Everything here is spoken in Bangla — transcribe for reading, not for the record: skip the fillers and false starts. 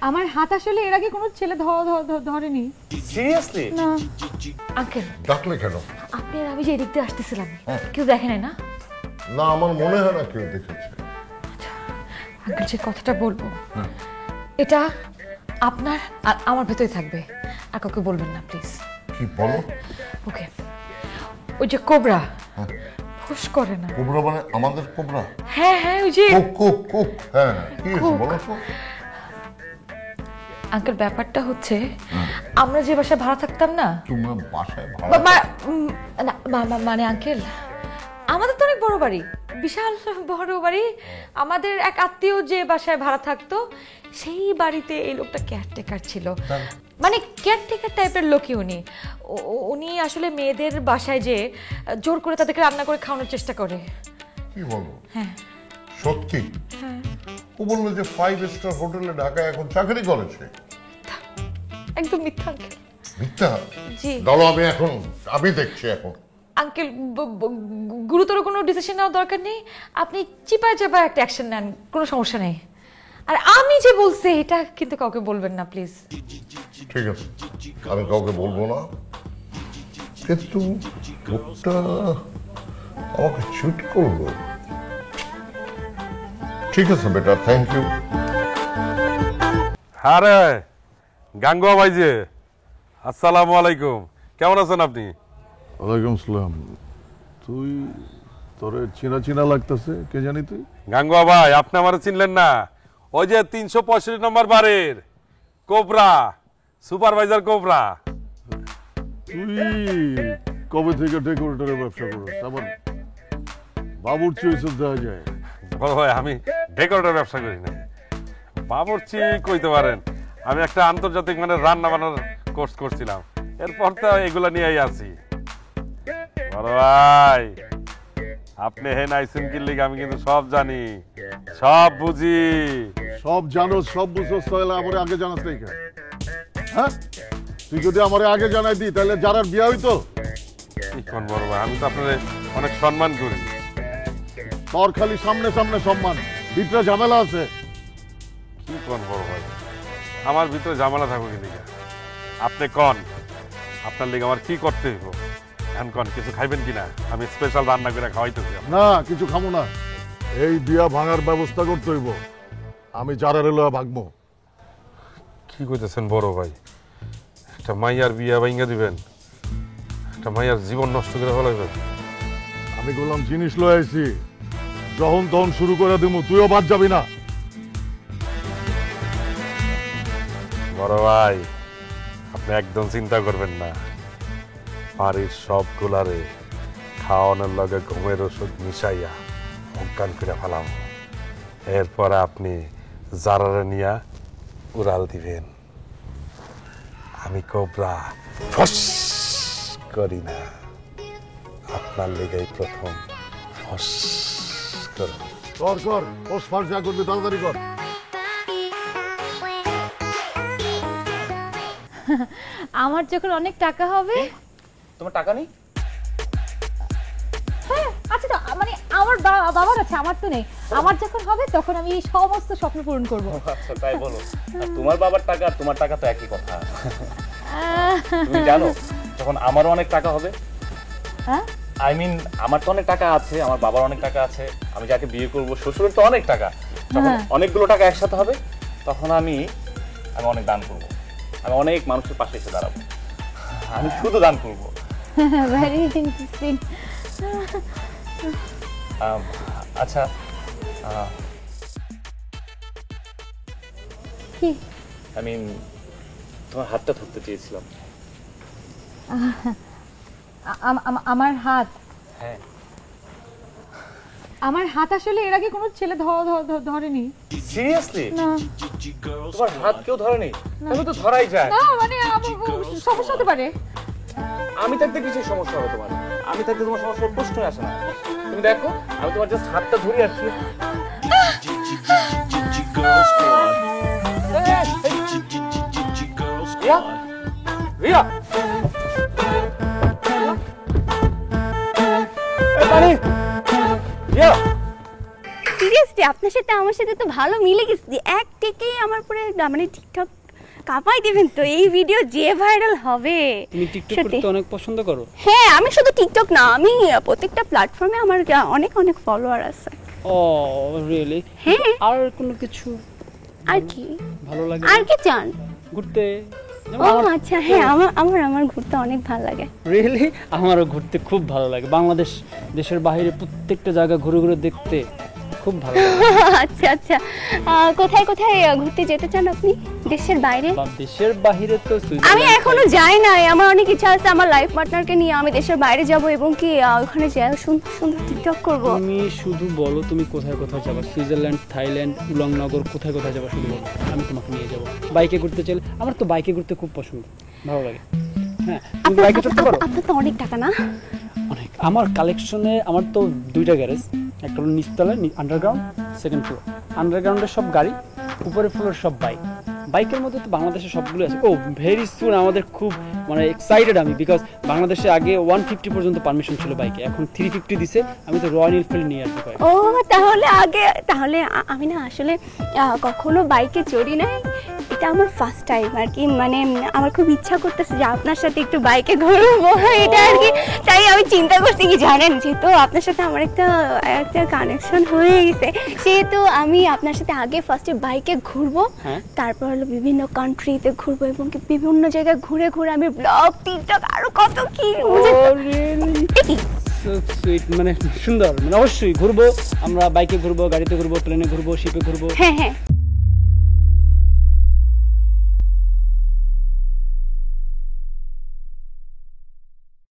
আমার হাত আসলে এর আগে কোনো ছেলে ধরেনি। সিরিয়াসলি? না। আঙ্কেল ডাকলে কেন? আপনি আর আমি যে এদিক দিয়ে আসতেছিলাম কেউ দেখে নাই না? না, আমার মনে হয় না কেউ দেখেছে। আঙ্কেল যে কথাটা বলবো এটা আপনার আর আমার ভেতরে থাকবে, আর কাউকে বলবেন না প্লিজ। কি বলো? ওকে, ওই যে কোবরা ফুস করে না। কোবরা মানে আমাদের কোবরা? হ্যাঁ হ্যাঁ, ওই যে কুক। হ্যাঁ, কি হয়েছে বলো তো? আঙ্কেল ব্যাপারটা হচ্ছে আমরা যে বাসায় ভাড়া থাকতাম না, তোমরা বাসায় ভাড়া? মানে আঙ্কেল আমাদের তো অনেক বড় বাড়ি, বিশাল বড় বাড়ি। আমাদের এক আত্মীয় যে বাসায় ভাড়া থাকতো সেই বাড়িতে এই লোকটা কেয়ারটেকার ছিল। মানে কেয়ারটেকার টাইপের লোকই উনি। উনি আসলে মেয়েদের বাসায় যে জোর করে তাদেরকে রান্না করে খাওয়ানোর চেষ্টা করে। কি বলো? হ্যাঁ সত্যি? হ্যাঁ। ও বললো যে 5 স্টার হোটেলে ঢাকায় এখন চাকরি করেছে। একদম মিথ্যা আঙ্কেল। মিথ্যা? জি। দাঁড়াও, আমি দেখছি এখন। আঙ্কেল গুরুতর কোনো ডিসিশন নেওয়ার দরকার নেই, আপনি চিপায় চাপায় একটা অ্যাকশন নেন, কোনো সমস্যা নেই। আর আমি যে বলছি এটা কিন্তু কাউকে বলবেন না প্লিজ। ঠিক আছে, আমি কাউকে বলবো না, কিন্তু লোকটা আমাকে চিট করলো। ঠিক আছে বেটা, থ্যাংক ইউ। আরে গাঙ্গুয়া ভাই যে, আসসালামু আলাইকুম, কেমন আছেন আপনি? ওয়ালাইকুম সালাম। তুই তোরে চিনা চিনা লাগতেছে, কে জানি তুই? গাঙ্গুয়া ভাই, আপনি আমার চিনলেন না? ওই যে 365 নম্বর বাড়ির কোবরা, সুপারভাইজার কোবরা। তুই কবে থেকে ডেকোরেটরের ব্যবসা করিস? আবার বাবুর্চি ওইসব দেখা যায়? বড় ভাই, আমি ডেকোরেটর ব্যবসা করি না, বাবুর্চি কইতে পারেন। আমি একটা আন্তর্জাতিক মানে রান্না বান্নার কোর্স করছিলাম, এরপর তো এগুলা নিয়েই আছি। বড় ভাই, আপনি হেন আইসেন কি লিগে আমি কিন্তু সব জানি, সব বুঝি। সব জানো, সব বুঝছস, তাহলে আমার আগে জানাস নাই কেন? হ্যাঁ, তুই যদি আমার আগে জানাই দি তাহলে যারার বিয়া হইতো। কি কোন বড় ভাই, আমি তো আপনার অনেক সম্মান করি। তোর খালি সামনে সামনে সম্মান, ভিতরে ঝামেলা আছে। কি কোন বড় ভাই, আমার ভিতরে ঝামেলা থাকবে কি লিগে? আপনি কন, আপনার লিগে আমার কি করতে হইব? এখন কন, কিছু খাইবেন কিনা? আমি স্পেশাল রান্না করে খাওয়াইতেছি। না, কিছু খামো না, এই বিয়া ভাঙার ব্যবস্থা করতে হইব। আমি যারা রেলো ভাগবো। কি কইতেছেন বড় ভাই? একটা মাইয়ার বিয়া ভাঙা দিবেন? একটা মাইয়ার জীবন নষ্ট করে ফেলাইবেন? আমি বললাম জিনিস লয়ে আইছি, যখন তখন শুরু করে দিব, তুইও বাদ যাবি না। বড় ভাই, আপনি একদম চিন্তা করবেন না, বাড়ির সব গুলারে খাওয়ানোর লগে ঘুমের ওষুধ মিশাইয়া অজ্ঞান করে ফেলাম। এরপর আপনি জারারে নিয়া উড়াল দিবেন। আমি কোবরা ফস করি না, আপনার লেগেই প্রথম ফস করব। কর কর, ওস ফার যা করবি তাড়াতাড়ি কর। আমার যখন অনেক টাকা হবে। তোমার টাকা নেই? হ্যাঁ আচ্ছা, তো মানে আমার বাবার আছে, আমার তো নেই। আমার যখন হবে তখন আমি এই সমস্ত স্বপ্ন পূরণ করব। আচ্ছা তাই বলো। তোমার বাবার টাকা আর তোমার টাকা তো একই কথা। তুমি জানো, যখন আমারও অনেক টাকা হবে, হ্যাঁ আই মিন আমার তো অনেক টাকা আছে, আমার বাবার অনেক টাকা আছে, আমি যাকে বিয়ে করব শ্বশুরের তো অনেক টাকা, যখন অনেকগুলো টাকা একসাথে হবে তখন আমি অনেক দান করব, আমি অনেক মানুষের পাশে এসে দাঁড়াবো, আমি শুধু দান করব। Very interesting. আচ্ছা কি? আই মিন তোমার হাতটা ধরতে চেয়েছিলাম। আমার হাত? হ্যাঁ। আমার হাত আসলে এর আগে কোনো ছেলে ধরেনি। সিরিয়াসলি? না। তোমার হাত কেউ ধরেনি? তাহলে তো ধরাই যায় না, মানে সমস্যা হতে পারে। আমি থাকতে কিছু সমস্যা হবে তোমার? আমি থাকতে তোমার সমস্যার প্রশ্নই আসে না। তুমি দেখো, আমি তোমার জাস্ট হাতটা ধরে আসছি। রিয়া, রিয়া, সিরিয়াসলি আরে আপনার সাথে আমার সাথে তো ভালো মিলে গেছে, এক টেকেই আমার পুরো মানে টিকটক কাঁপাই দিবেন তো, এই ভিডিও যে ভাইরাল হবে। তুমি টিকটক সত্যি। করতে অনেক পছন্দ করো? হ্যাঁ, আমি শুধু টিকটক না, আমি প্রত্যেকটা প্ল্যাটফর্মে আমার অনেক অনেক ফলোয়ার আছে। ও রিয়েলি? হ্যাঁ। আর কোনো কিছু আর কি ভালো লাগে? আর কি চান? ঘুরতে? ও আচ্ছা, হ্যাঁ, আমার ঘুরতে অনেক ভালো লাগে। রিয়েলি? আমারও ঘুরতে খুব ভালো লাগে। বাংলাদেশ দেশের বাইরে প্রত্যেকটা জায়গা ঘুরে ঘুরে দেখতে খুব ভালো লাগে। আচ্ছা আচ্ছা, কোথায় কোথায় ঘুরতে যেতে চান আপনি দেশের বাইরে? বা দেশের বাইরে তো আমি সুইজারল্যান্ড, এখনো যাই নাই, আমার অনেক ইচ্ছা আছে আমার লাইফ পার্টনারকে নিয়ে আমি দেশের বাইরে যাব এবং কি ওখানে যাই সুন্দর সুন্দর টিকটক করব। তুমি শুধু বলো তুমি কোথায় কোথায় যাবা, সুইজারল্যান্ড, থাইল্যান্ড, উলংনগর, কোথায় কোথায় যাবা শুধু বলো, আমি তোমাকে নিয়ে যাব। বাইকে ঘুরতে চাইলে, আমার তো বাইকে ঘুরতে খুব পছন্দ, ভালো লাগে। হ্যাঁ, তুমি বাইকে চড়তে পারো? আপনার তো অনেক টাকা না? অনেক। আমার কালেকশনে আমার তো দুইটা গ্যারেজ, একটা হলো নিচতলায় আন্ডারগ্রাউন্ড, সেকেন্ড ফ্লোর। আন্ডারগ্রাউন্ডের সব গাড়ি, উপরের ফ্লোর সব বাইক। বাইকের মধ্যে তো বাংলাদেশে সবগুলো আছে। ও ভেরি সুন, আমাদের খুব মানে এক্সাইটেড আমি, বিকজ বাংলাদেশে আগে 150 পর্যন্ত পারমিশন ছিল বাইকে, এখন 350 দিছে। আমি তো রয়্যাল এনফিল্ড নিয়ে আসবো বাইক। ও তাহলে আমি না আসলে কখনো বাইকে চড়ি নাই, এটা আমার ফার্স্ট টাইম আর কি। মানে আমার খুব ইচ্ছা করতেছে যে আপনার সাথে একটু বাইকে ঘুরবো, এটা আর কি। তাই আমি চিন্তা করছি কি জানেন, যেহেতু আপনার সাথে আমার একটা কানেকশন হয়ে গেছে, সেহেতু আমি আপনার সাথে আগে ফার্স্টে বাইকে ঘুরবো, তারপর হলো বিভিন্ন কান্ট্রিতে ঘুরবো এবং কি বিভিন্ন জায়গায় ঘুরে ঘুরে আমি ব্লগ, টিকটক আরো কত কি সুইট, মানে সুন্দর। মানে অবশ্যই ঘুরবো আমরা, বাইকে ঘুরবো, গাড়িতে ঘুরবো, প্লেনে ঘুরবো, শিপে ঘুরবো। হ্যাঁ হ্যাঁ